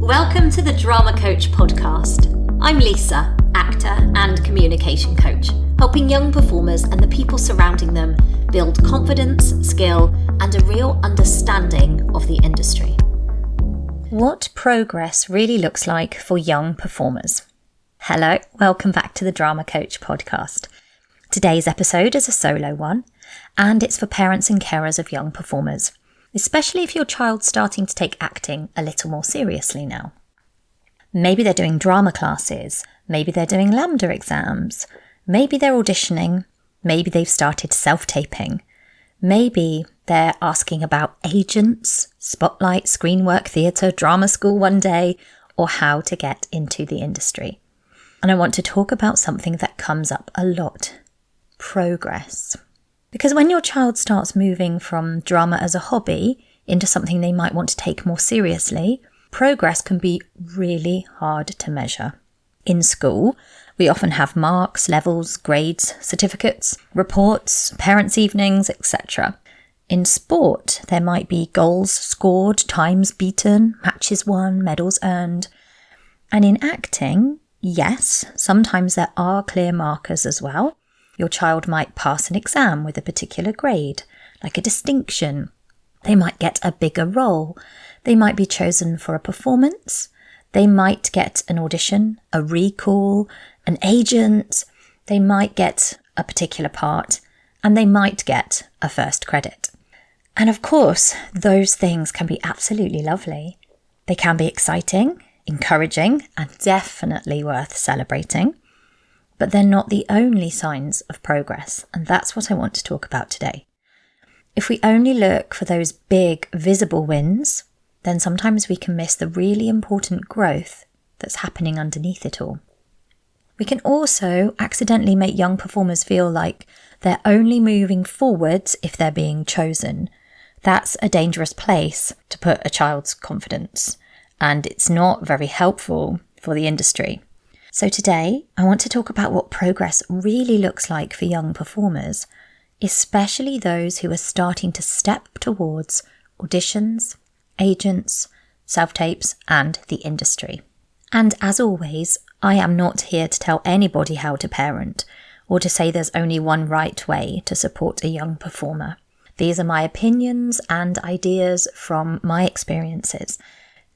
Welcome to the Drama Coach podcast. I'm Lisa, actor and communication coach, helping young performers and the people surrounding them build confidence, skill, and a real understanding of the industry. What progress really looks like for young performers. Hello, welcome back to the Drama Coach podcast. Today's episode is a solo one, and it's for parents and carers of young performers, especially if your child's starting to take acting a little more seriously now. Maybe they're doing drama classes, maybe they're doing LAMDA exams, maybe they're auditioning, maybe they've started self-taping, maybe they're asking about agents, spotlight, screen work, theatre, drama school one day, or how to get into the industry. And I want to talk about something that comes up a lot: progress. Because when your child starts moving from drama as a hobby into something they might want to take more seriously, progress can be really hard to measure. In school, we often have marks, levels, grades, certificates, reports, parents' evenings, etc. In sport, there might be goals scored, times beaten, matches won, medals earned. And in acting, yes, sometimes there are clear markers as well. Your child might pass an exam with a particular grade, like a distinction. They might get a bigger role. They might be chosen for a performance. They might get an audition, a recall, an agent. They might get a particular part, and they might get a first credit. And of course, those things can be absolutely lovely. They can be exciting, encouraging, and definitely worth celebrating. But they're not the only signs of progress, and that's what I want to talk about today. If we only look for those big, visible wins, then sometimes we can miss the really important growth that's happening underneath it all. We can also accidentally make young performers feel like they're only moving forwards if they're being chosen. That's a dangerous place to put a child's confidence, and it's not very helpful for the industry. So today, I want to talk about what progress really looks like for young performers, especially those who are starting to step towards auditions, agents, self-tapes, and the industry. And as always, I am not here to tell anybody how to parent, or to say there's only one right way to support a young performer. These are my opinions and ideas from my experiences.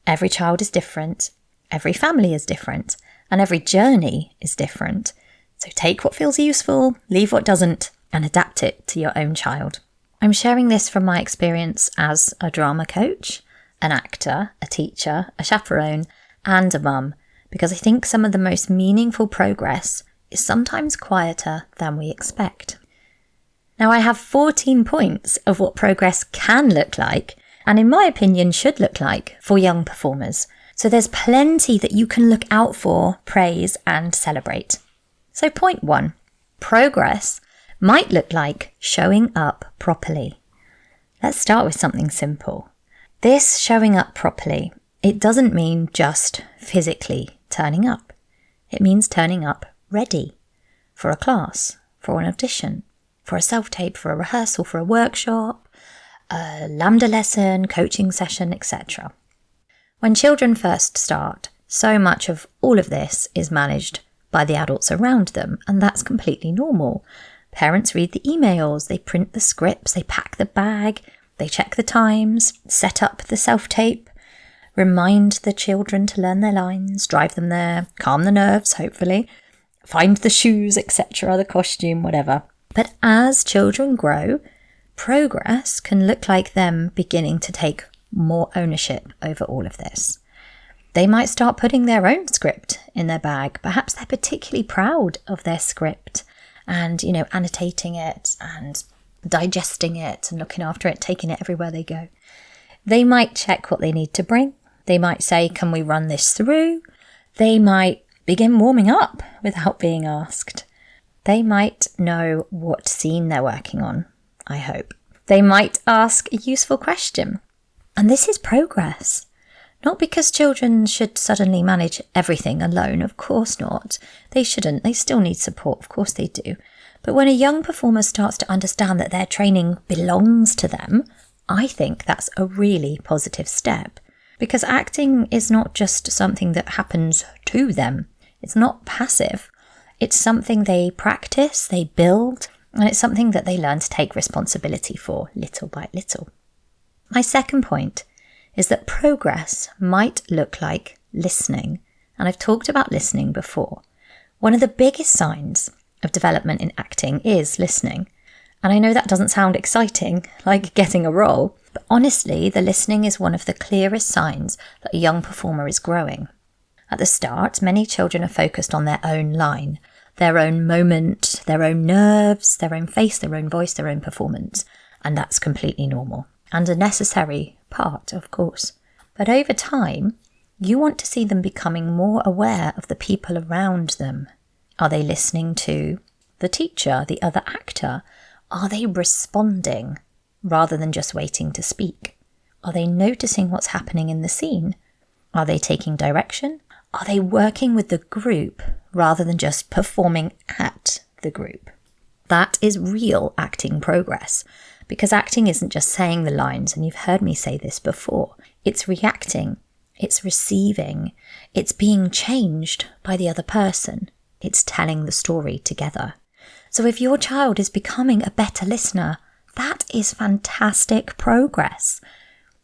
Every child is different, every family is different, and every journey is different. So take what feels useful, leave what doesn't, and adapt it to your own child. I'm sharing this from my experience as a drama coach, an actor, a teacher, a chaperone, and a mum, because I think some of the most meaningful progress is sometimes quieter than we expect. Now, I have 14 points of what progress can look like, and in my opinion should look like, for young performers. So there's plenty that you can look out for, praise, and celebrate. So point 1, progress might look like showing up properly. Let's start with something simple. This showing up properly, it doesn't mean just physically turning up. It means turning up ready for a class, for an audition, for a self-tape, for a rehearsal, for a workshop, a LAMDA lesson, coaching session, etc. When children first start, so much of all of this is managed by the adults around them, and that's completely normal. Parents read the emails, they print the scripts, they pack the bag, they check the times, set up the self-tape, remind the children to learn their lines, drive them there, calm the nerves, hopefully, find the shoes, etc., the costume, whatever. But as children grow, progress can look like them beginning to take more ownership over all of this. They might start putting their own script in their bag. Perhaps they're particularly proud of their script and, annotating it and digesting it and looking after it, taking it everywhere they go. They might check what they need to bring. They might say, can we run this through? They might begin warming up without being asked. They might know what scene they're working on, I hope. They might ask a useful question. And this is progress. Not because children should suddenly manage everything alone, of course not. They shouldn't, they still need support, of course they do. But when a young performer starts to understand that their training belongs to them, I think that's a really positive step. Because acting is not just something that happens to them. It's not passive. It's something they practice, they build, and it's something that they learn to take responsibility for little by little. My second point is that progress might look like listening. And I've talked about listening before. One of the biggest signs of development in acting is listening. And I know that doesn't sound exciting, like getting a role, but honestly, the listening is one of the clearest signs that a young performer is growing. At the start, many children are focused on their own line, their own moment, their own nerves, their own face, their own voice, their own performance. And that's completely normal and a necessary part, of course. But over time, you want to see them becoming more aware of the people around them. Are they listening to the teacher, the other actor? Are they responding rather than just waiting to speak? Are they noticing what's happening in the scene? Are they taking direction? Are they working with the group rather than just performing at the group? That is real acting progress, because acting isn't just saying the lines, and you've heard me say this before. It's reacting, it's receiving, it's being changed by the other person. It's telling the story together. So if your child is becoming a better listener, that is fantastic progress.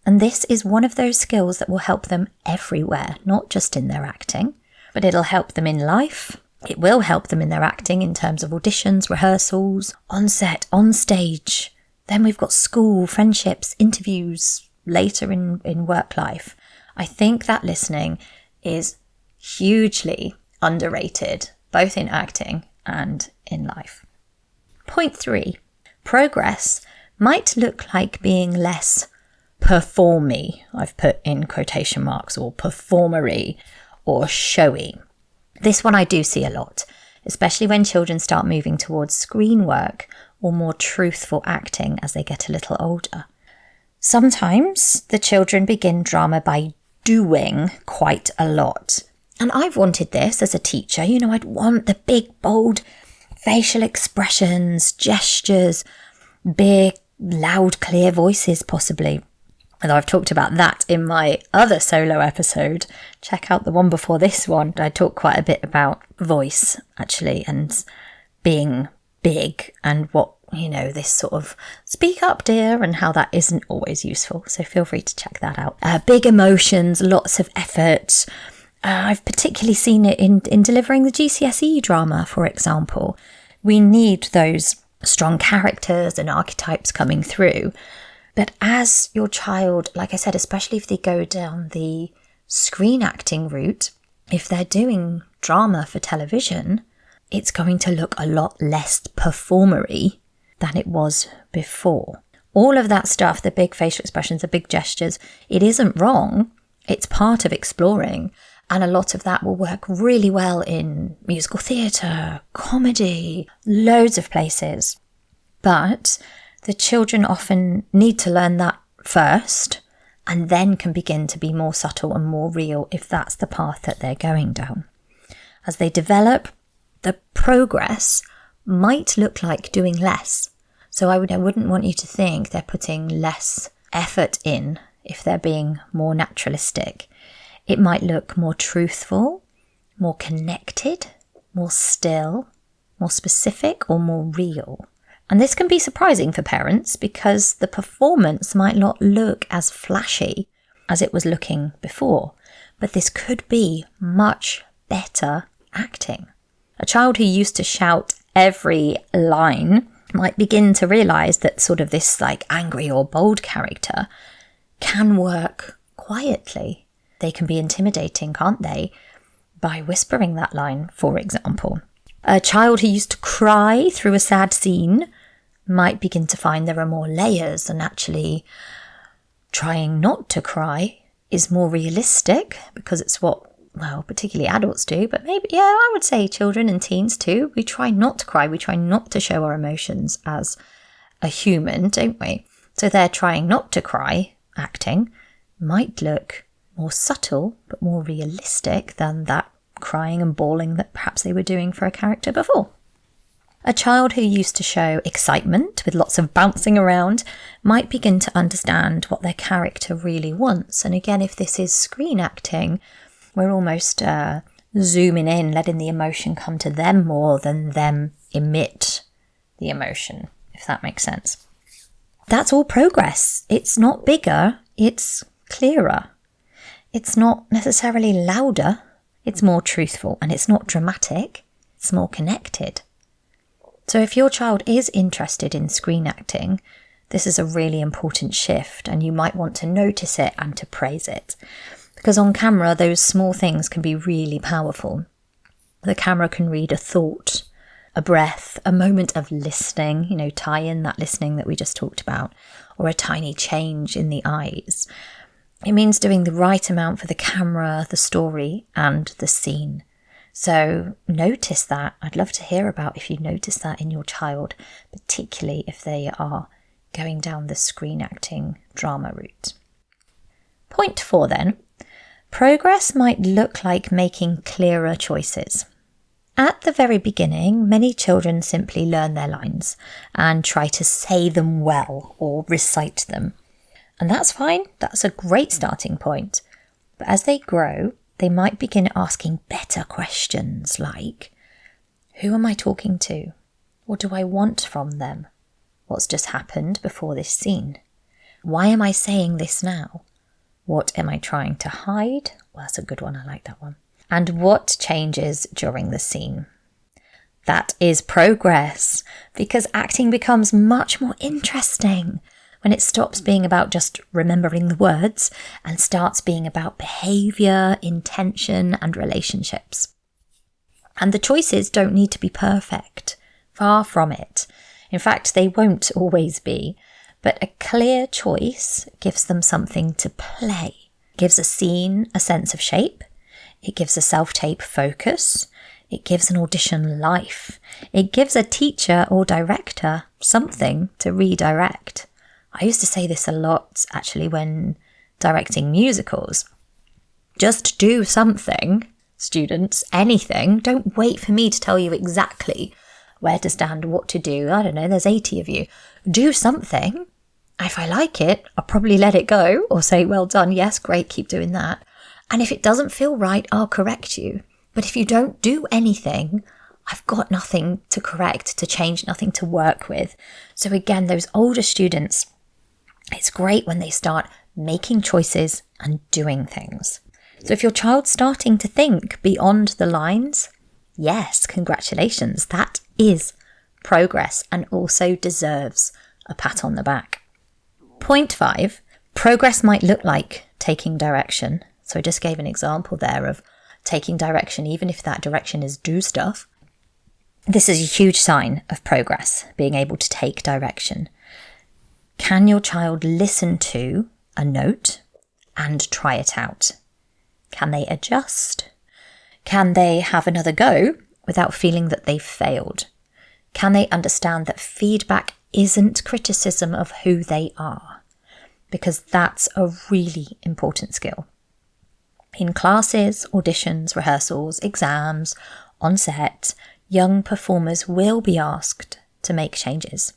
And this is one of those skills that will help them everywhere, not just in their acting, but it'll help them in life. It will help them in their acting in terms of auditions, rehearsals, on set, on stage. Then we've got school, friendships, interviews, later in work life. I think that listening is hugely underrated, both in acting and in life. Point 3, progress might look like being less performy, I've put in quotation marks, or performery, or showy. This one I do see a lot, especially when children start moving towards screen work or more truthful acting as they get a little older. Sometimes the children begin drama by doing quite a lot. And I've wanted this as a teacher. I'd want the big, bold facial expressions, gestures, big, loud, clear voices possibly. Although I've talked about that in my other solo episode. Check out the one before this one. I talk quite a bit about voice, actually, and being big and what, this sort of speak up, dear, and how that isn't always useful. So feel free to check that out. Big emotions, lots of effort. I've particularly seen it in delivering the GCSE drama, for example. We need those strong characters and archetypes coming through. But as your child, like I said, especially if they go down the screen acting route, if they're doing drama for television, it's going to look a lot less performery than it was before. All of that stuff, the big facial expressions, the big gestures, it isn't wrong. It's part of exploring. And a lot of that will work really well in musical theatre, comedy, loads of places. But the children often need to learn that first and then can begin to be more subtle and more real if that's the path that they're going down. As they develop, the progress might look like doing less. So I wouldn't want you to think they're putting less effort in if they're being more naturalistic. It might look more truthful, more connected, more still, more specific, or more real. And this can be surprising for parents because the performance might not look as flashy as it was looking before, but this could be much better acting. A child who used to shout every line might begin to realise that sort of this angry or bold character can work quietly. They can be intimidating, can't they? By whispering that line, for example. A child who used to cry through a sad scene might begin to find there are more layers, and actually trying not to cry is more realistic because it's what, particularly adults do, but maybe, I would say children and teens too. We try not to cry. We try not to show our emotions as a human, don't we? So they're trying not to cry, acting, might look more subtle but more realistic than that crying and bawling that perhaps they were doing for a character before. A child who used to show excitement with lots of bouncing around might begin to understand what their character really wants. And again, if this is screen acting, we're almost zooming in, letting the emotion come to them more than them emit the emotion, if that makes sense. That's all progress. It's not bigger, it's clearer. It's not necessarily louder, it's more truthful, and it's not dramatic, it's more connected. So if your child is interested in screen acting, this is a really important shift, and you might want to notice it and to praise it. Because on camera, those small things can be really powerful. The camera can read a thought, a breath, a moment of listening, tie in that listening that we just talked about, or a tiny change in the eyes. It means doing the right amount for the camera, the story, and the scene. So notice that. I'd love to hear about if you notice that in your child, particularly if they are going down the screen acting drama route. Point 4 then. Progress might look like making clearer choices. At the very beginning, many children simply learn their lines and try to say them well or recite them. And that's fine. That's a great starting point. But as they grow, they might begin asking better questions like, who am I talking to? What do I want from them? What's just happened before this scene? Why am I saying this now? What am I trying to hide? Well, that's a good one. I like that one. And what changes during the scene? That is progress, because acting becomes much more interesting when it stops being about just remembering the words and starts being about behaviour, intention and relationships. And the choices don't need to be perfect. Far from it. In fact, they won't always be. But a clear choice gives them something to play. It gives a scene a sense of shape. It gives a self-tape focus. It gives an audition life. It gives a teacher or director something to redirect. I used to say this a lot, actually, when directing musicals. Just do something, students, anything. Don't wait for me to tell you exactly where to stand, what to do. I don't know, there's 80 of you. Do something. If I like it, I'll probably let it go or say, well done, yes, great, keep doing that. And if it doesn't feel right, I'll correct you. But if you don't do anything, I've got nothing to correct, to change, nothing to work with. So again, those older students, it's great when they start making choices and doing things. So if your child's starting to think beyond the lines, yes, congratulations, that is progress and also deserves a pat on the back. Point 5, progress might look like taking direction. So I just gave an example there of taking direction, even if that direction is do stuff. This is a huge sign of progress, being able to take direction. Can your child listen to a note and try it out? Can they adjust? Can they have another go without feeling that they've failed? Can they understand that feedback isn't criticism of who they are? Because that's a really important skill. In classes, auditions, rehearsals, exams, on set, young performers will be asked to make changes.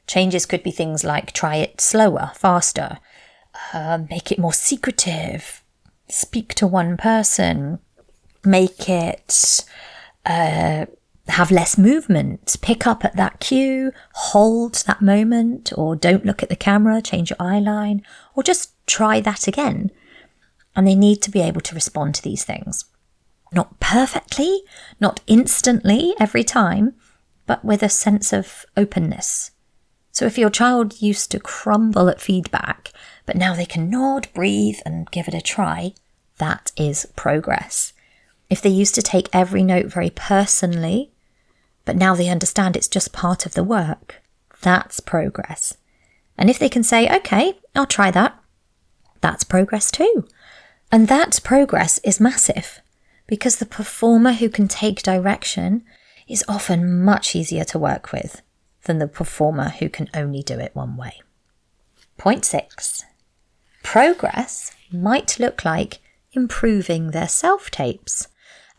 Changes could be things like try it slower, faster, make it more secretive, speak to one person, make it have less movement, pick up at that cue, hold that moment, or don't look at the camera, change your eye line, or just try that again. And they need to be able to respond to these things. Not perfectly, not instantly every time, but with a sense of openness. So if your child used to crumble at feedback, but now they can nod, breathe, and give it a try, that is progress. If they used to take every note very personally, but now they understand it's just part of the work, that's progress. And if they can say, okay, I'll try that, that's progress too. And that progress is massive, because the performer who can take direction is often much easier to work with than the performer who can only do it one way. Point 6. Progress might look like improving their self-tapes.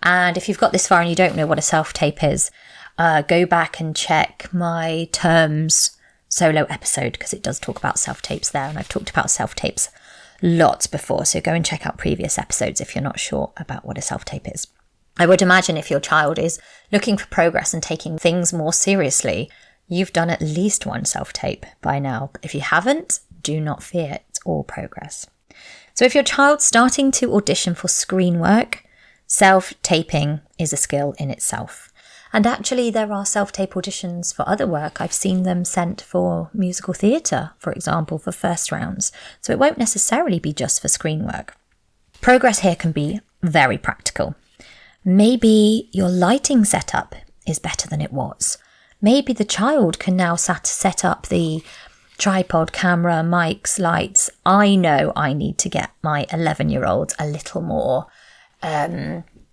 And if you've got this far and you don't know what a self-tape is, Go back and check my terms solo episode, because it does talk about self-tapes there, and I've talked about self-tapes lots before, so go and check out previous episodes if you're not sure about what a self-tape is. I would imagine if your child is looking for progress and taking things more seriously, you've done at least one self-tape by now. But if you haven't, do not fear, it's all progress. So if your child's starting to audition for screen work, self-taping is a skill in itself. And actually there are self-tape auditions for other work. I've seen them sent for musical theatre, for example, for first rounds. So it won't necessarily be just for screen work. Progress here can be very practical. Maybe your lighting setup is better than it was. Maybe the child can now set up the tripod, camera, mics, lights. I know I need to get my 11-year-old a little more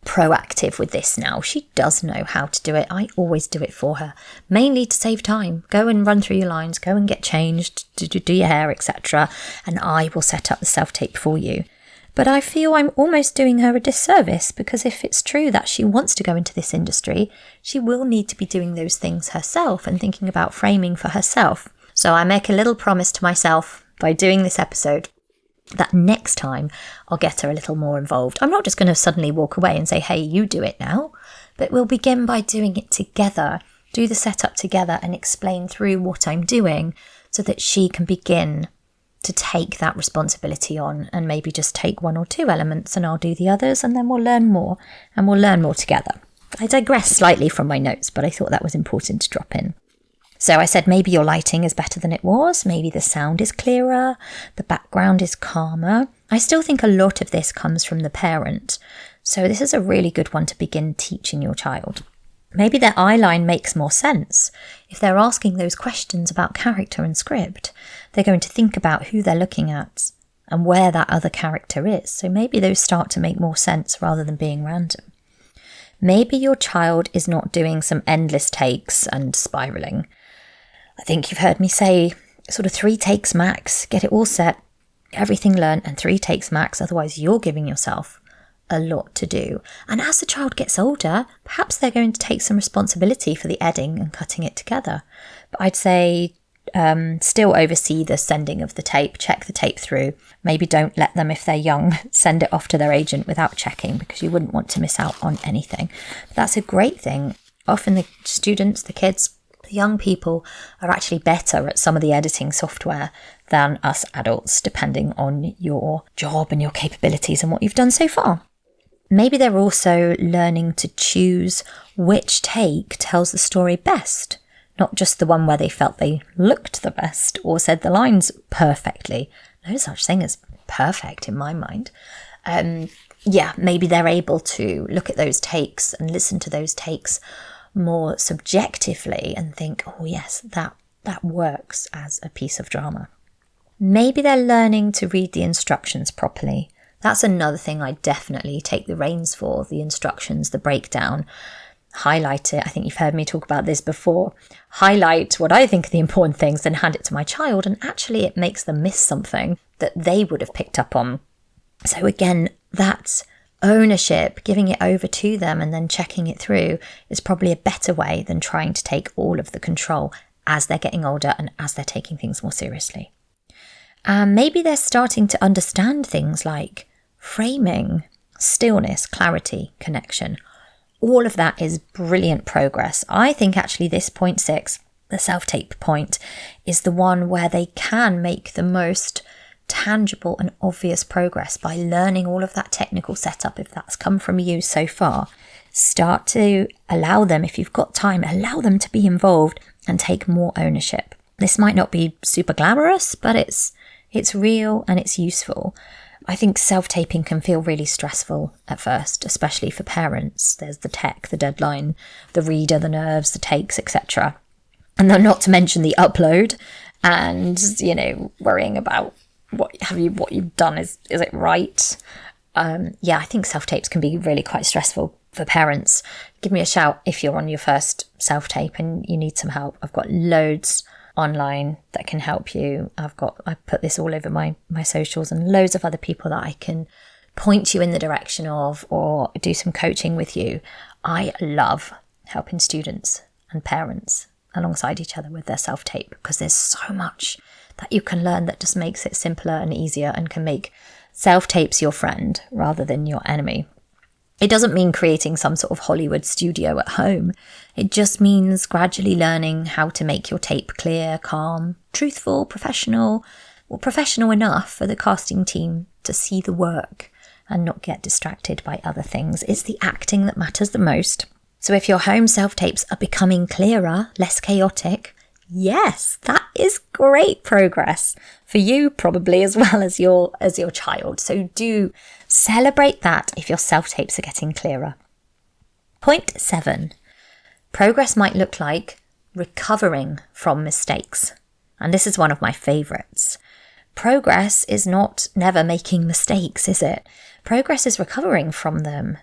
proactive with this now. She does know how to do it. I always do it for her, mainly to save time. Go and run through your lines, go and get changed, do your hair, etc. And I will set up the self-tape for you. But I feel I'm almost doing her a disservice, because if it's true that she wants to go into this industry, she will need to be doing those things herself and thinking about framing for herself. So I make a little promise to myself by doing this episode that next time I'll get her a little more involved. I'm not just going to suddenly walk away and say, hey, you do it now, but we'll begin by doing it together, do the setup together and explain through what I'm doing so that she can begin to take that responsibility on, and maybe just take one or two elements and I'll do the others, and then we'll learn more, and we'll learn more together. I digress slightly from my notes, but I thought that was important to drop in. So I said maybe your lighting is better than it was, maybe the sound is clearer, the background is calmer. I still think a lot of this comes from the parent, so this is a really good one to begin teaching your child. Maybe their eye line makes more sense. If they're asking those questions about character and script, they're going to think about who they're looking at and where that other character is, so maybe those start to make more sense rather than being random. Maybe your child is not doing some endless takes and spiralling. I think you've heard me say sort of 3 takes max, get it all set, everything learned, and 3 takes max, otherwise you're giving yourself a lot to do. And as the child gets older, perhaps they're going to take some responsibility for the editing and cutting it together. But I'd say still oversee the sending of the tape, check the tape through. Maybe don't let them, if they're young, send it off to their agent without checking, because you wouldn't want to miss out on anything. But that's a great thing. Often the students, the kids, the young people are actually better at some of the editing software than us adults, depending on your job and your capabilities and what you've done so far. Maybe they're also learning to choose which take tells the story best, not just the one where they felt they looked the best or said the lines perfectly. No such thing as perfect in my mind. Maybe they're able to look at those takes and listen to those takes more subjectively and think, oh yes, that works as a piece of drama. Maybe they're learning to read the instructions properly. That's another thing I definitely take the reins for, the instructions, the breakdown. Highlight it. I think you've heard me talk about this before. Highlight what I think are the important things, then hand it to my child, and actually it makes them miss something that they would have picked up on. So again, that's ownership, giving it over to them and then checking it through is probably a better way than trying to take all of the control as they're getting older and as they're taking things more seriously. Maybe they're starting to understand things like framing, stillness, clarity, connection. All of that is brilliant progress. I think actually this point 6, the self-tape point, is the one where they can make the most tangible and obvious progress by learning all of that technical setup. If that's come from you so far, start to allow them, if you've got time, allow them to be involved and take more ownership. This might not be super glamorous, but it's real and it's useful. I think self-taping can feel really stressful at first, especially for parents. There's the tech, the deadline, the reader, the nerves, the takes, etc. And then not to mention the upload and, worrying about what you've done, is it right? I think self-tapes can be really quite stressful for parents. Give me a shout if you're on your first self-tape and you need some help. I've got loads online that can help you. I put this all over my socials, and loads of other people that I can point you in the direction of or do some coaching with you. I love helping students and parents alongside each other with their self-tape, because there's so much that you can learn that just makes it simpler and easier and can make self-tapes your friend rather than your enemy. It doesn't mean creating some sort of Hollywood studio at home. It just means gradually learning how to make your tape clear, calm, truthful, professional enough for the casting team to see the work and not get distracted by other things. It's the acting that matters the most. So if your home self-tapes are becoming clearer, less chaotic, yes, that is great progress for you probably as well as your child. So do celebrate that if your self-tapes are getting clearer. Point 7. Progress might look like recovering from mistakes. And this is one of my favourites. Progress is not never making mistakes, is it? Progress is recovering from them.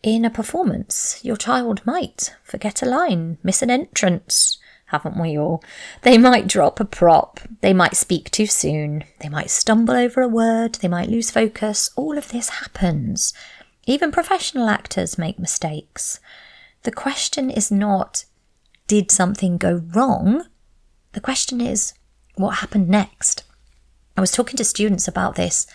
In a performance, your child might forget a line, miss an entrance. Haven't we all? They might drop a prop. They might speak too soon. They might stumble over a word. They might lose focus. All of this happens. Even professional actors make mistakes. The question is not, did something go wrong? The question is, what happened next? I was talking to students about this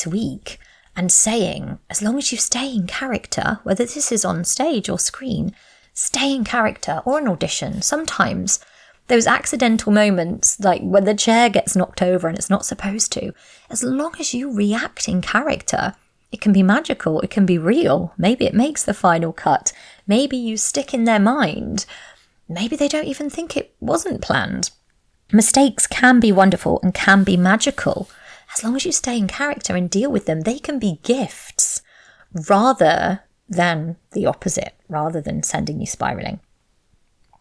week and saying, as long as you stay in character, whether this is on stage or screen, stay in character, or an audition. Sometimes those accidental moments, like when the chair gets knocked over and it's not supposed to, as long as you react in character, it can be magical, it can be real. Maybe it makes the final cut. Maybe you stick in their mind. Maybe they don't even think it wasn't planned. Mistakes can be wonderful and can be magical. As long as you stay in character and deal with them, they can be gifts rather than the opposite, rather than sending you spiraling.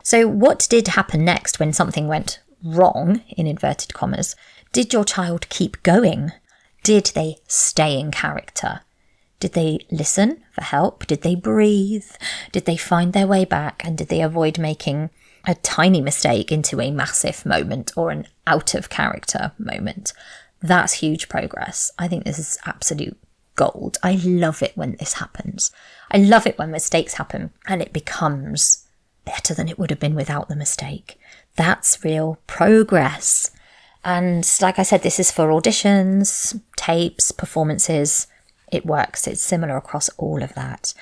So what did happen next when something went wrong, in inverted commas? Did your child keep going? Did they stay in character? Did they listen for help? Did they breathe? Did they find their way back? And did they avoid making a tiny mistake into a massive moment or an out of character moment? That's huge progress. I think this is absolute gold. I love it when this happens. I love it when mistakes happen and it becomes better than it would have been without the mistake. That's real progress. And like I said, this is for auditions, tapes, performances. It works. It's similar across all of that.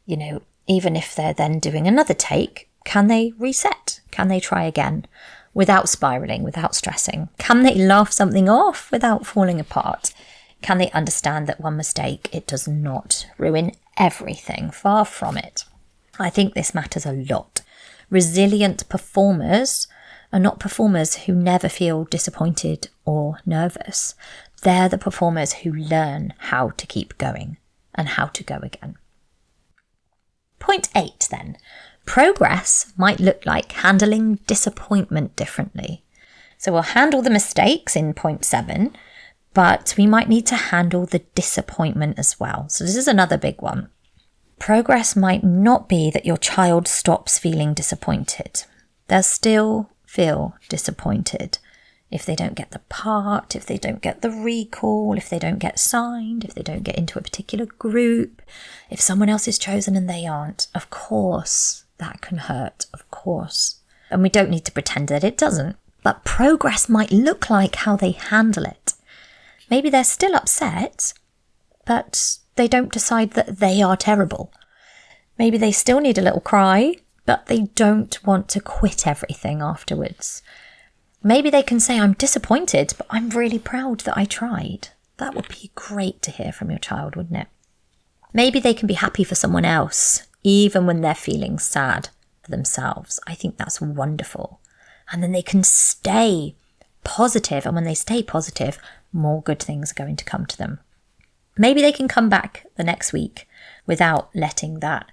You know, even if they're then doing another take, can they reset? Can they try again without spiraling, without stressing? Can they laugh something off without falling apart? Can they understand that one mistake, it does not ruin everything? Far from it. I think this matters a lot. Resilient performers are not performers who never feel disappointed or nervous. They're the performers who learn how to keep going and how to go again. Point 8 then. Progress might look like handling disappointment differently. So we'll handle the mistakes in point 7, but we might need to handle the disappointment as well. So this is another big one. Progress might not be that your child stops feeling disappointed. They'll still feel disappointed if they don't get the part, if they don't get the recall, if they don't get signed, if they don't get into a particular group, if someone else is chosen and they aren't. Of course, that can hurt, of course. And we don't need to pretend that it doesn't. But progress might look like how they handle it. Maybe they're still upset, but they don't decide that they are terrible. Maybe they still need a little cry, but they don't want to quit everything afterwards. Maybe they can say, I'm disappointed, but I'm really proud that I tried. That would be great to hear from your child, wouldn't it? Maybe they can be happy for someone else, even when they're feeling sad for themselves. I think that's wonderful. And then they can stay positive. And when they stay positive, more good things are going to come to them. Maybe they can come back the next week without letting that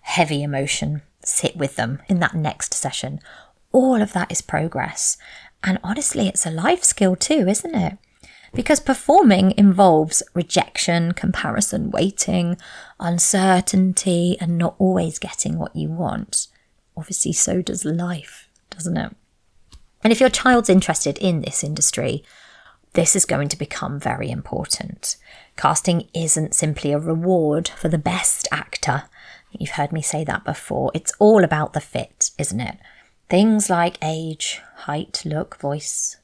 heavy emotion sit with them in that next session. All of that is progress. And honestly, it's a life skill too, isn't it? Because performing involves rejection, comparison, waiting, uncertainty, and not always getting what you want. Obviously, so does life, doesn't it? And if your child's interested in this industry, this is going to become very important. Casting isn't simply a reward for the best actor. You've heard me say that before. It's all about the fit, isn't it? Things like age, height, look, voice,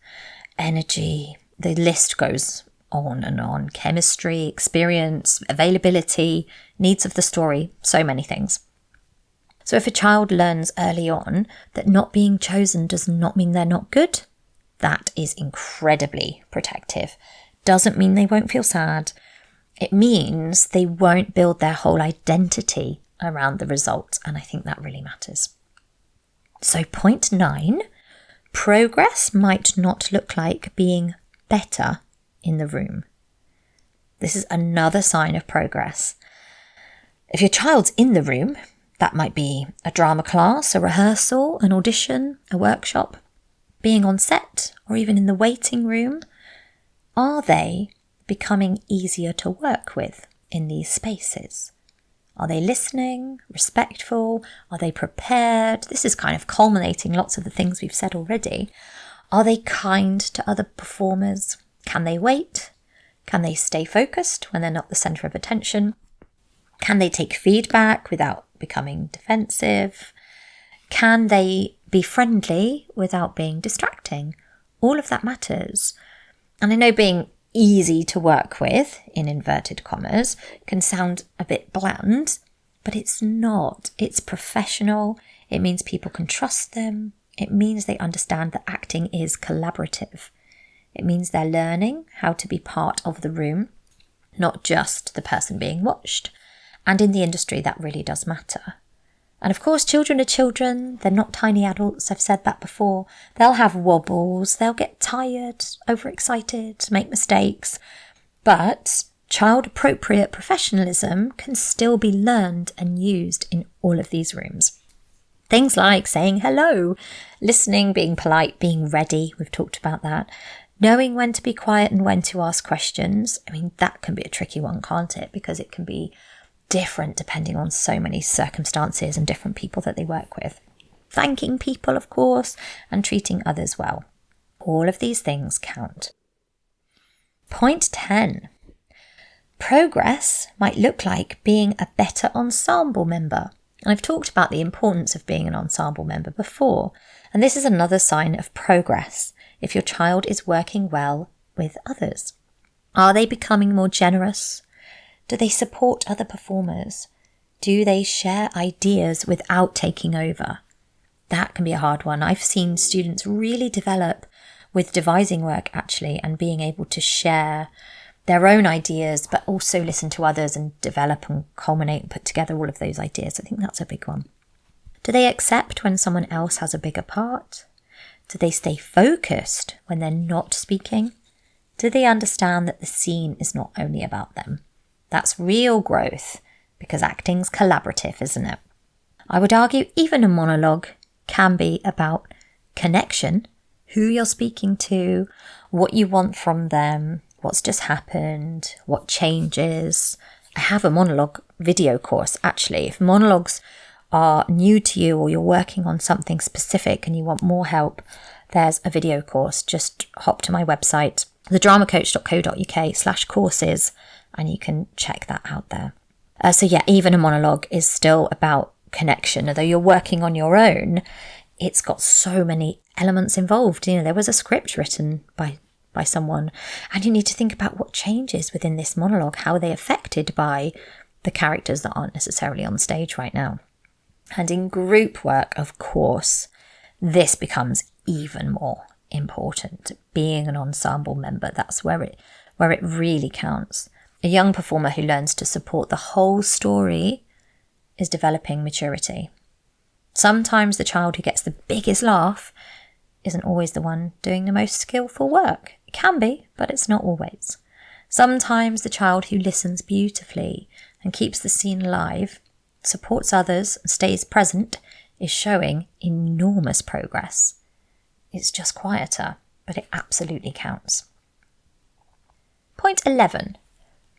energy, the list goes on and on. Chemistry, experience, availability, needs of the story, so many things. So if a child learns early on that not being chosen does not mean they're not good, that is incredibly protective. Doesn't mean they won't feel sad. It means they won't build their whole identity around the result, and I think that really matters. So point 9, progress might not look like being better in the room. This is another sign of progress. If your child's in the room, that might be a drama class, a rehearsal, an audition, a workshop, being on set, or even in the waiting room, are they becoming easier to work with in these spaces? Are they listening, respectful? Are they prepared? This is kind of culminating lots of the things we've said already. Are they kind to other performers? Can they wait? Can they stay focused when they're not the centre of attention? Can they take feedback without becoming defensive? Can they be friendly without being distracting? All of that matters. And I know being easy to work with, in inverted commas, can sound a bit bland, but it's not. It's professional. It means people can trust them. It means they understand that acting is collaborative. It means they're learning how to be part of the room, not just the person being watched. And in the industry, that really does matter. And of course, children are children. They're not tiny adults. I've said that before. They'll have wobbles. They'll get tired, overexcited, make mistakes. But child-appropriate professionalism can still be learned and used in all of these rooms. Things like saying hello, listening, being polite, being ready. We've talked about that. Knowing when to be quiet and when to ask questions. I mean, that can be a tricky one, can't it? Because it can be different depending on so many circumstances and different people that they work with. Thanking people, of course, and treating others well. All of these things count. Point 10. Progress might look like being a better ensemble member. And I've talked about the importance of being an ensemble member before, and this is another sign of progress if your child is working well with others. Are they becoming more generous? Do they support other performers? Do they share ideas without taking over? That can be a hard one. I've seen students really develop with devising work, actually, and being able to share their own ideas, but also listen to others and develop and culminate and put together all of those ideas. I think that's a big one. Do they accept when someone else has a bigger part? Do they stay focused when they're not speaking? Do they understand that the scene is not only about them? That's real growth, because acting's collaborative, isn't it? I would argue even a monologue can be about connection, who you're speaking to, what you want from them, what's just happened, what changes. I have a monologue video course, actually. If monologues are new to you or you're working on something specific and you want more help, there's a video course. Just hop to my website, thedramacoach.co.uk/courses, and you can check that out there. So yeah, even a monologue is still about connection. Although you're working on your own, it's got so many elements involved. You know, there was a script written by someone, and you need to think about what changes within this monologue. How are they affected by the characters that aren't necessarily on stage right now? And in group work, of course, this becomes even more important. Being an ensemble member, that's where it really counts. A young performer who learns to support the whole story is developing maturity. Sometimes the child who gets the biggest laugh isn't always the one doing the most skillful work. It can be, but it's not always. Sometimes the child who listens beautifully and keeps the scene alive, supports others and stays present is showing enormous progress. It's just quieter, but it absolutely counts. Point 11.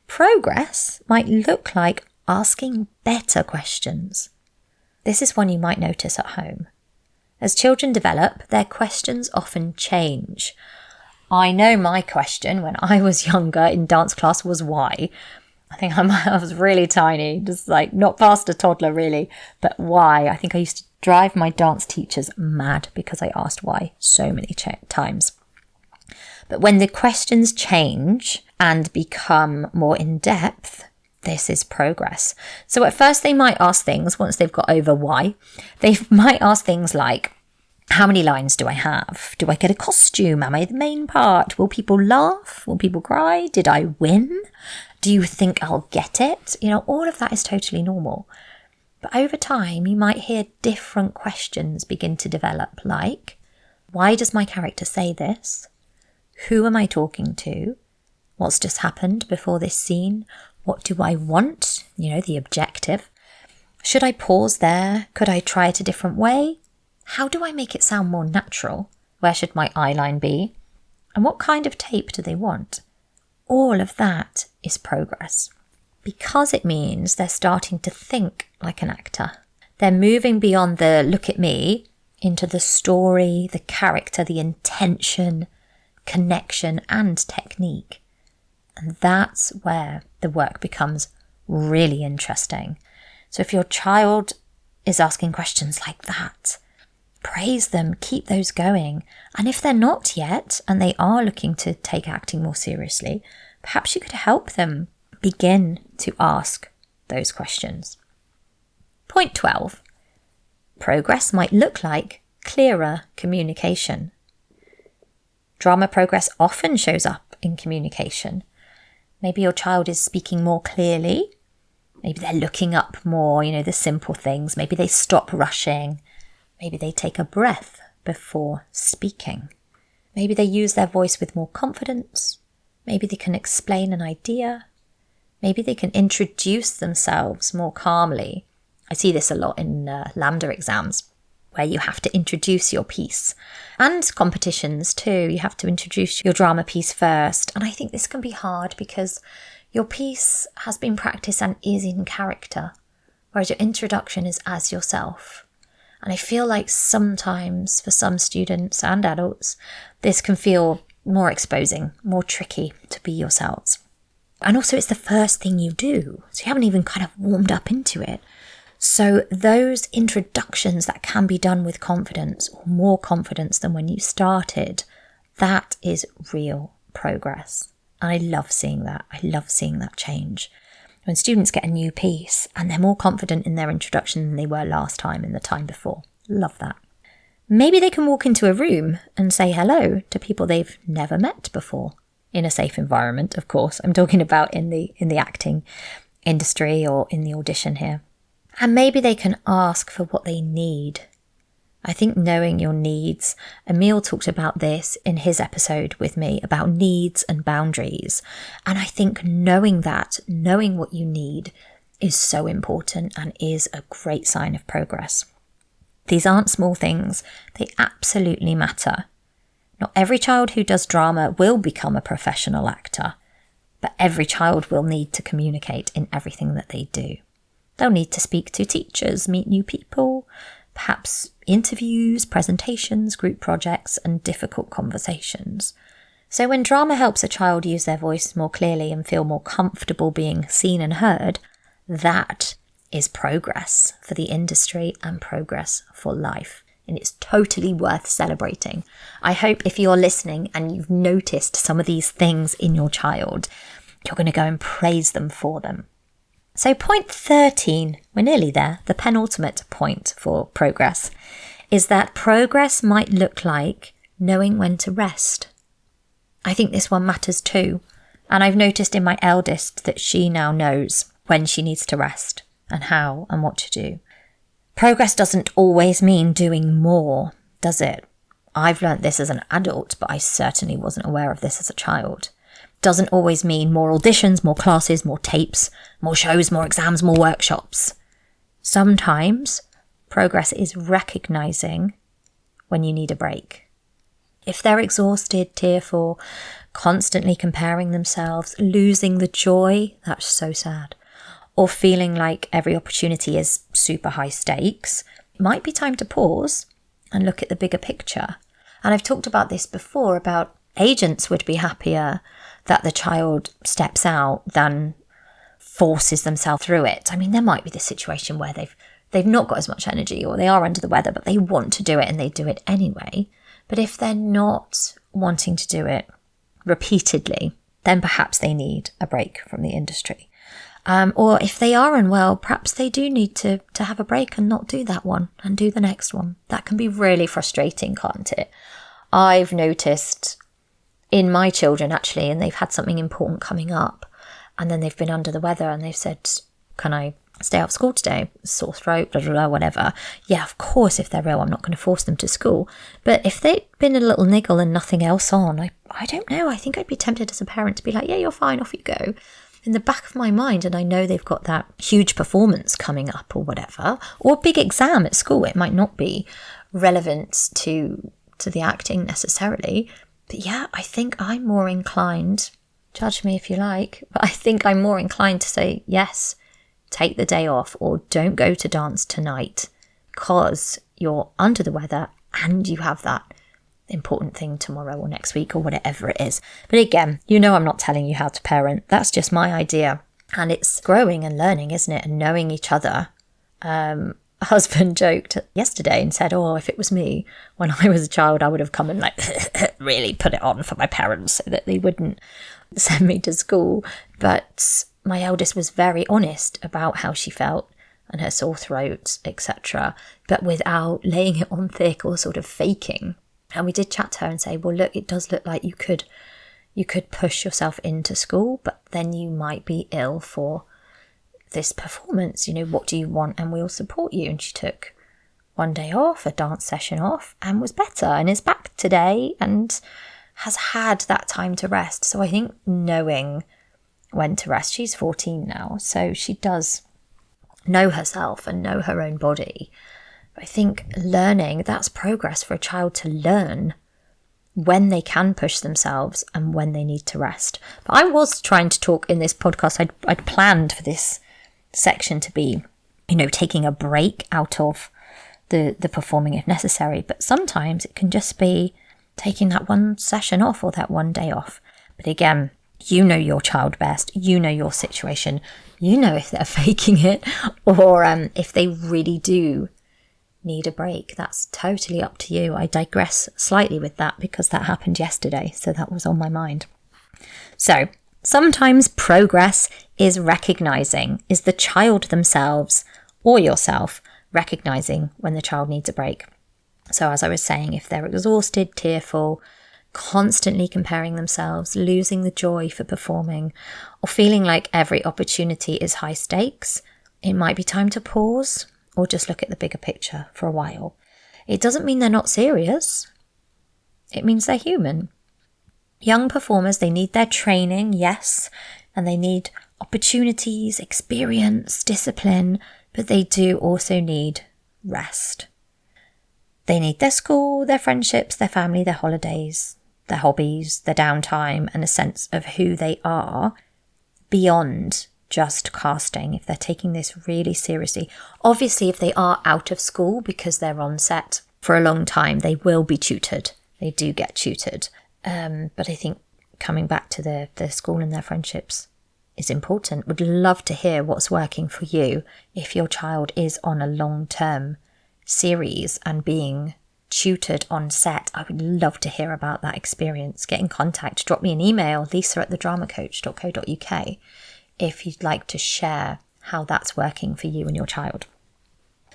Progress might look like asking better questions. This is one you might notice at home. As children develop, their questions often change. I know my question when I was younger in dance class was why. I think I was really tiny, just like not past a toddler really. But why? I think I used to drive my dance teachers mad because I asked why so many times. But when the questions change and become more in depth, this is progress. So at first they might ask things, once they've got over why, they might ask things like, how many lines do I have? Do I get a costume? Am I the main part? Will people laugh? Will people cry? Did I win? Do you think I'll get it? All of that is totally normal. But over time, you might hear different questions begin to develop, like, why does my character say this? Who am I talking to? What's just happened before this scene? What do I want? The objective. Should I pause there? Could I try it a different way? How do I make it sound more natural? Where should my eyeline be? And what kind of tape do they want? All of that is progress. Because it means they're starting to think like an actor. They're moving beyond the look at me into the story, the character, the intention, connection, and technique. And that's where the work becomes really interesting. So if your child is asking questions like that, praise them, keep those going. And if they're not yet, and they are looking to take acting more seriously, perhaps you could help them begin to ask those questions. Point 12. Progress might look like clearer communication. Drama progress often shows up in communication. Maybe your child is speaking more clearly. Maybe they're looking up more, the simple things. Maybe they stop rushing. Maybe they take a breath before speaking. Maybe they use their voice with more confidence. Maybe they can explain an idea. Maybe they can introduce themselves more calmly. I see this a lot in LAMDA exams, where you have to introduce your piece. And competitions too, you have to introduce your drama piece first. And I think this can be hard because your piece has been practiced and is in character, whereas your introduction is as yourself. And I feel like sometimes for some students and adults, this can feel more exposing, more tricky to be yourselves. And also it's the first thing you do, so you haven't even kind of warmed up into it. So those introductions that can be done with confidence, or more confidence than when you started, that is real progress. And I love seeing that. I love seeing that change. When students get a new piece and they're more confident in their introduction than they were last time and the time before. Love that. Maybe they can walk into a room and say hello to people they've never met before. In a safe environment, of course. I'm talking about in the acting industry or in the audition here. And maybe they can ask for what they need. I think knowing your needs, Emil talked about this in his episode with me about needs and boundaries. And I think knowing what you need is so important and is a great sign of progress. These aren't small things. They absolutely matter. Not every child who does drama will become a professional actor, but every child will need to communicate in everything that they do. They'll need to speak to teachers, meet new people, perhaps interviews, presentations, group projects, and difficult conversations. So when drama helps a child use their voice more clearly and feel more comfortable being seen and heard, that is progress for the industry and progress for life. And it's totally worth celebrating. I hope if you're listening and you've noticed some of these things in your child, you're going to go and praise them for them. So point 13, we're nearly there, the penultimate point for progress, is that progress might look like knowing when to rest. I think this one matters too. And I've noticed in my eldest that she now knows when she needs to rest and how and what to do. Progress doesn't always mean doing more, does it? I've learnt this as an adult, but I certainly wasn't aware of this as a child. Doesn't always mean more auditions, more classes, more tapes, more shows, more exams, more workshops. Sometimes progress is recognising when you need a break. If they're exhausted, tearful, constantly comparing themselves, losing the joy, that's so sad, or feeling like every opportunity is super high stakes, it might be time to pause and look at the bigger picture. And I've talked about this before, about agents would be happier that the child steps out than forces themselves through it. I mean, there might be this situation where they've not got as much energy, or they are under the weather, but they want to do it and they do it anyway. But if they're not wanting to do it repeatedly, then perhaps they need a break from the industry. Or if they are unwell, perhaps they do need to have a break and not do that one and do the next one. That can be really frustrating, can't it? I've noticed in my children, actually, and they've had something important coming up, and then they've been under the weather and they've said, can I stay off school today? Sore throat, blah, blah, blah, whatever. Yeah, of course, if they're ill, I'm not going to force them to school. But if they'd been a little niggle and nothing else on, I don't know. I think I'd be tempted as a parent to be like, yeah, you're fine, off you go. In the back of my mind, and I know they've got that huge performance coming up or whatever, or a big exam at school. It might not be relevant to the acting necessarily. But yeah, I think I'm more inclined, judge me if you like, but I think I'm more inclined to say, yes, take the day off, or don't go to dance tonight because you're under the weather and you have that important thing tomorrow or next week or whatever it is. But again, I'm not telling you how to parent. That's just my idea. And it's growing and learning, isn't it? And knowing each other. A husband joked yesterday and said, if it was me when I was a child, I would have come and really put it on for my parents so that they wouldn't send me to school. But my eldest was very honest about how she felt and her sore throat, etc., but without laying it on thick or sort of faking. And we did chat to her and say, well, look, it does look like you could push yourself into school, but then you might be ill for this performance. What do you want? And we'll support you. And she took one day off, a dance session off, and was better and is back today and has had that time to rest. So I think knowing when to rest, she's 14 now, so she does know herself and know her own body. I think learning, that's progress for a child to learn when they can push themselves and when they need to rest. But I was trying to talk in this podcast, I'd planned for this section to be, taking a break out of the performing if necessary. But sometimes it can just be taking that one session off or that one day off. But again, you know your child best, you know your situation, you know if they're faking it or if they really do need a break. That's totally up to you. I digress slightly with that because that happened yesterday, so that was on my mind. So sometimes progress is the child themselves or yourself recognizing when the child needs a break. So as I was saying, if they're exhausted, tearful, constantly comparing themselves, losing the joy for performing, or feeling like every opportunity is high stakes, it might be time to pause or just look at the bigger picture for a while. It doesn't mean they're not serious. It means they're human. Young performers, they need their training, yes, and they need opportunities, experience, discipline, but they do also need rest. They need their school, their friendships, their family, their holidays, their hobbies, their downtime, and a sense of who they are beyond just casting, if they're taking this really seriously. Obviously, if they are out of school because they're on set for a long time, they will be tutored. They do get tutored. But I think coming back to their school and their friendships is important. Would love to hear what's working for you if your child is on a long-term series and being tutored on set. I would love to hear about that experience. Get in contact, drop me an email, lisa@thedramacoach.co.uk, if you'd like to share how that's working for you and your child.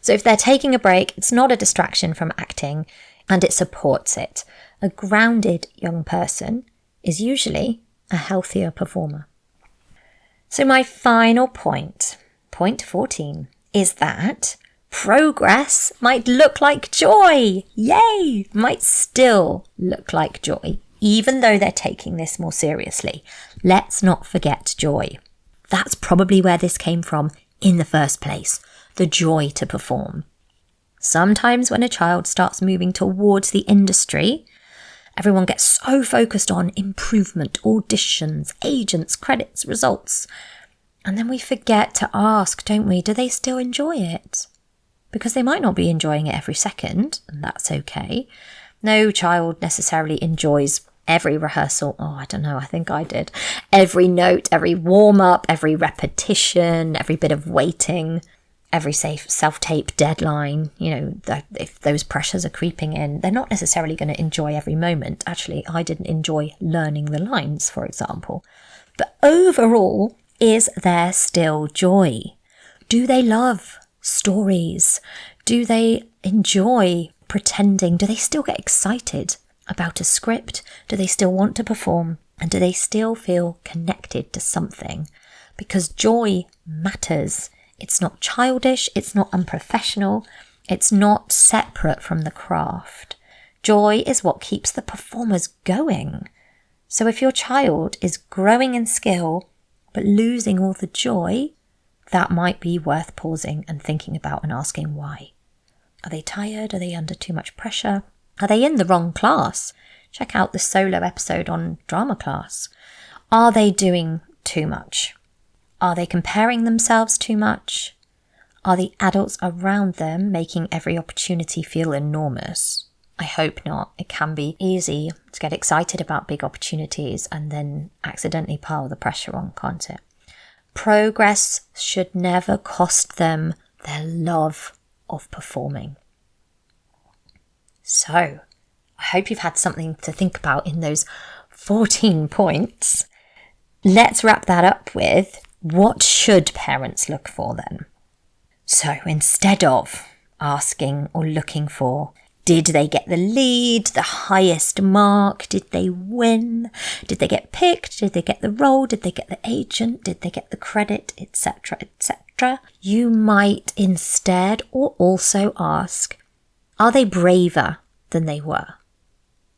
So if they're taking a break, it's not a distraction from acting and it supports it. A grounded young person is usually a healthier performer. So my final point 14, is that progress might look like joy. Yay! Might still look like joy, even though they're taking this more seriously. Let's not forget joy. That's probably where this came from in the first place, the joy to perform. Sometimes when a child starts moving towards the industry, everyone gets so focused on improvement, auditions, agents, credits, results. And then we forget to ask, don't we, do they still enjoy it? Because they might not be enjoying it every second, and that's okay. No child necessarily enjoys every rehearsal. Oh, I don't know, I think I did. Every note, every warm-up, every repetition, every bit of waiting, every self-tape deadline. If those pressures are creeping in, they're not necessarily going to enjoy every moment. Actually, I didn't enjoy learning the lines, for example. But overall, is there still joy? Do they love stories? Do they enjoy pretending? Do they still get excited about a script? Do they still want to perform? And do they still feel connected to something? Because joy matters. It's not childish. It's not unprofessional. It's not separate from the craft. Joy is what keeps the performers going. So if your child is growing in skill but losing all the joy, that might be worth pausing and thinking about and asking why. Are they tired? Are they under too much pressure? Are they in the wrong class? Check out the solo episode on drama class. Are they doing too much? Are they comparing themselves too much? Are the adults around them making every opportunity feel enormous? I hope not. It can be easy to get excited about big opportunities and then accidentally pile the pressure on, can't it? Progress should never cost them their love of performing. So, I hope you've had something to think about in those 14 points. Let's wrap that up with, what should parents look for then? So, instead of asking or looking for, did they get the lead, the highest mark? Did they win? Did they get picked? Did they get the role? Did they get the agent? Did they get the credit? Etc., etc. You might instead or also ask, are they braver than they were?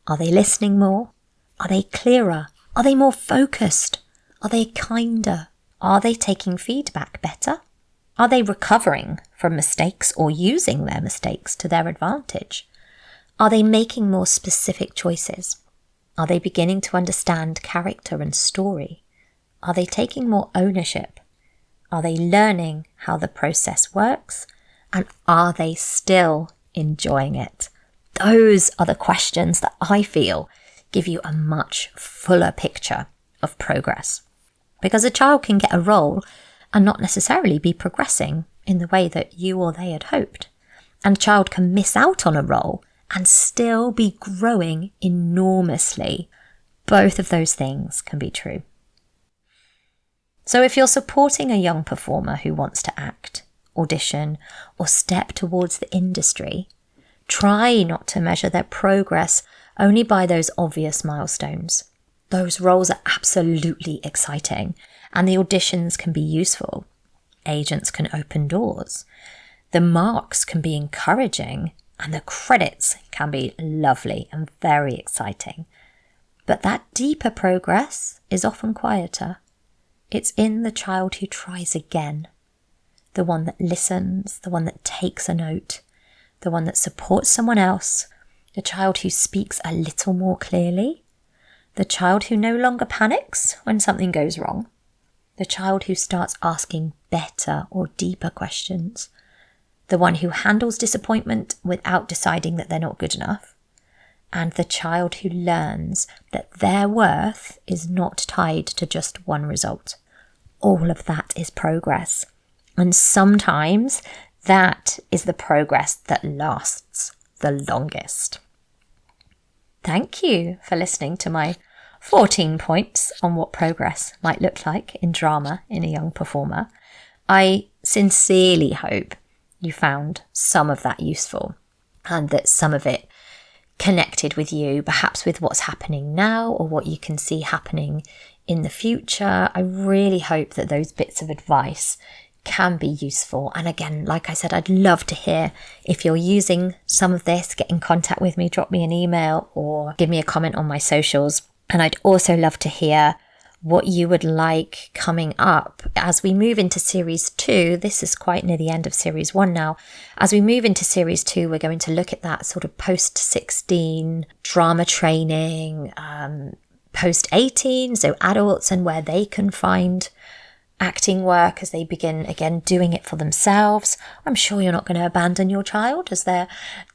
Are they listening more? Are they clearer? Are they more focused? Are they kinder? Are they taking feedback better? Are they recovering from mistakes or using their mistakes to their advantage? Are they making more specific choices? Are they beginning to understand character and story? Are they taking more ownership? Are they learning how the process works? And are they still enjoying it? Those are the questions that I feel give you a much fuller picture of progress. Because a child can get a role and not necessarily be progressing in the way that you or they had hoped. And a child can miss out on a role and still be growing enormously. Both of those things can be true. So if you're supporting a young performer who wants to act, audition, or step towards the industry, try not to measure their progress only by those obvious milestones. Those roles are absolutely exciting, and the auditions can be useful. Agents can open doors. The marks can be encouraging, and the credits can be lovely and very exciting. But that deeper progress is often quieter. It's in the child who tries again, the one that listens, the one that takes a note, the one that supports someone else, the child who speaks a little more clearly, the child who no longer panics when something goes wrong, the child who starts asking better or deeper questions, the one who handles disappointment without deciding that they're not good enough, and the child who learns that their worth is not tied to just one result. All of that is progress. And sometimes that is the progress that lasts the longest. Thank you for listening to my 14 points on what progress might look like in drama in a young performer. I sincerely hope you found some of that useful and that some of it connected with you, perhaps with what's happening now or what you can see happening in the future. I really hope that those bits of advice can be useful. And again, like I said, I'd love to hear if you're using some of this. Get in contact with me, drop me an email or give me a comment on my socials. And I'd also love to hear what you would like coming up as we move into series 2. This is quite near the end of series 1 now. As we move into series 2, we're going to look at that sort of post-16 drama training, post-18, so adults, and where they can find acting work as they begin again doing it for themselves. I'm sure you're not going to abandon your child as they're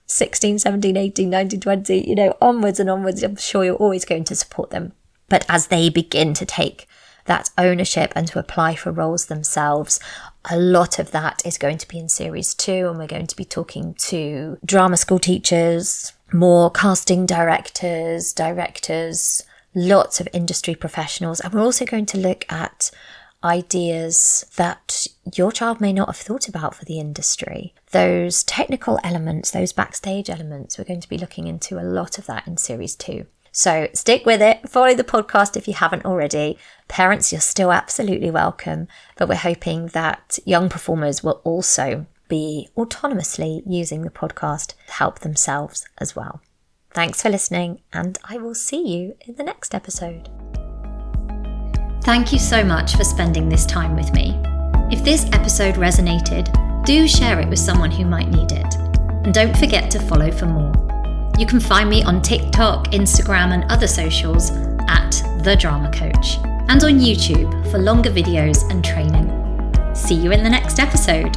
16, 17, 18, 19, 20, onwards and onwards. I'm sure you're always going to support them. But as they begin to take that ownership and to apply for roles themselves, a lot of that is going to be in series 2, and we're going to be talking to drama school teachers, more casting directors, lots of industry professionals, and we're also going to look at ideas that your child may not have thought about for the industry. Those technical elements, those backstage elements, we're going to be looking into a lot of that in series 2. So stick with it, follow the podcast if you haven't already. Parents, you're still absolutely welcome, but we're hoping that young performers will also be autonomously using the podcast to help themselves as well. Thanks for listening, and I will see you in the next episode. Thank you so much for spending this time with me. If this episode resonated, do share it with someone who might need it. And don't forget to follow for more. You can find me on TikTok, Instagram, and other socials at The Drama Coach, and on YouTube for longer videos and training. See you in the next episode.